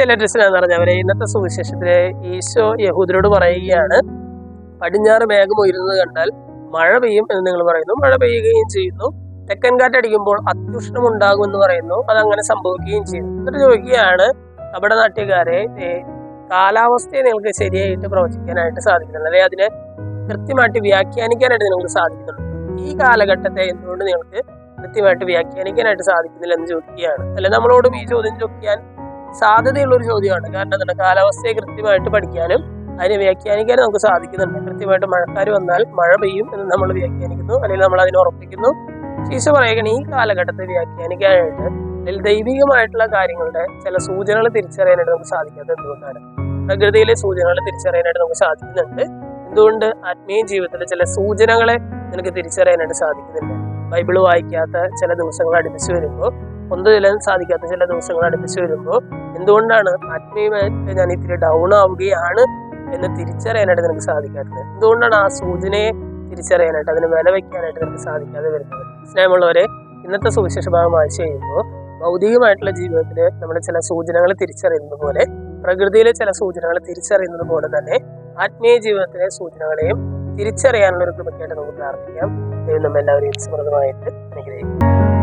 എന്ന് പറഞ്ഞവരെ ഇന്നത്തെ സുവിശേഷത്തിലെ ഈശോ യഹൂദരോട് പറയുകയാണ്, പടിഞ്ഞാറ് മേഘം ഉയരുന്നത് കണ്ടാൽ മഴ പെയ്യും എന്ന് നിങ്ങൾ പറയുന്നു, മഴ പെയ്യുകയും ചെയ്യുന്നു. തെക്കൻ കാറ്റടിക്കുമ്പോൾ അത്യുഷ്ണം ഉണ്ടാകും എന്ന് പറയുന്നു, അതങ്ങനെ സംഭവിക്കുകയും ചെയ്യുന്നു. എന്നിട്ട് ചോദിക്കുകയാണ്, നമ്മുടെ നാട്ടുകാരെ, കാലാവസ്ഥയെ നിങ്ങൾക്ക് ശരിയായിട്ട് പ്രവചിക്കാനായിട്ട് സാധിക്കുന്നുണ്ട്, അല്ലെങ്കിൽ അതിനെ കൃത്യമായിട്ട് വ്യാഖ്യാനിക്കാനായിട്ട് നിങ്ങൾക്ക് സാധിക്കുന്നുണ്ട്. ഈ കാലഘട്ടത്തെ എന്തുകൊണ്ട് നിങ്ങൾക്ക് കൃത്യമായിട്ട് വ്യാഖ്യാനിക്കാനായിട്ട് സാധിക്കുന്നില്ല എന്ന് ചോദിക്കുകയാണ്. അല്ലെ, നമ്മളോടും ഈ ചോദ്യം ചോദിക്കാൻ സാധ്യതയുള്ള ഒരു ചോദ്യമാണ്. കാരണം എന്താണ്, കാലാവസ്ഥയെ കൃത്യമായിട്ട് പഠിക്കാനും അതിനെ വ്യാഖ്യാനിക്കാനും നമുക്ക് സാധിക്കുന്നുണ്ട്. കൃത്യമായിട്ട് മഴക്കാർ വന്നാൽ മഴ പെയ്യും എന്ന് നമ്മൾ വ്യാഖ്യാനിക്കുന്നു, അല്ലെങ്കിൽ നമ്മൾ അതിനെ ഉറപ്പിക്കുന്നു. ഈശോ പറയുകയാണ്, ഈ കാലഘട്ടത്തെ വ്യാഖ്യാനിക്കാനായിട്ട് അല്ലെങ്കിൽ ദൈവികമായിട്ടുള്ള കാര്യങ്ങളുടെ ചില സൂചനകൾ തിരിച്ചറിയാനായിട്ട് നമുക്ക് സാധിക്കാത്തത് എന്തുകൊണ്ടാണ്? പ്രകൃതിയിലെ സൂചനകൾ തിരിച്ചറിയാനായിട്ട് നമുക്ക് സാധിക്കുന്നുണ്ട്. എന്തുകൊണ്ട് ആത്മീയ ജീവിതത്തിലെ ചില സൂചനകളെ നിനക്ക് തിരിച്ചറിയാനായിട്ട് സാധിക്കുന്നില്ല? ബൈബിള് വായിക്കാത്ത ചില ദിവസങ്ങൾ അടുപ്പിച്ച് വരുമ്പോൾ, പൊന്തുചെല്ലാൻ സാധിക്കാത്ത ചില ദിവസങ്ങൾ അടുപ്പിച്ച് വരുമ്പോൾ, എന്തുകൊണ്ടാണ് ആത്മീയമായിട്ട് ഞാൻ ഇത്തിരി ഡൗൺ ആവുകയാണ് എന്ന് തിരിച്ചറിയാനായിട്ട് നിനക്ക് സാധിക്കാത്തത്? എന്തുകൊണ്ടാണ് ആ സൂചനയെ തിരിച്ചറിയാനായിട്ട്, അതിന് വില വയ്ക്കാനായിട്ട് നിനക്ക് സാധിക്കാതെ വരുന്നത്? സ്നേഹമുള്ളവരെ, ഇന്നത്തെ സുവിശേഷ ഭാഗം വായിച്ചു കഴിയുമ്പോൾ ഭൗതികമായിട്ടുള്ള ജീവിതത്തിൽ നമ്മുടെ ചില സൂചനകൾ തിരിച്ചറിയുന്നത് പോലെ, പ്രകൃതിയിലെ ചില സൂചനകൾ തിരിച്ചറിയുന്നത് പോലെ തന്നെ ആത്മീയ ജീവിതത്തിലെ സൂചനകളെയും തിരിച്ചറിയാനുള്ള ഒരു കൃപയ്ക്കായിട്ട് നമുക്ക് പ്രാർത്ഥിക്കാം. ദൈവം നമ്മെല്ലാവരെയും സമൃദ്ധമായിട്ട് അനുഗ്രഹിക്കും.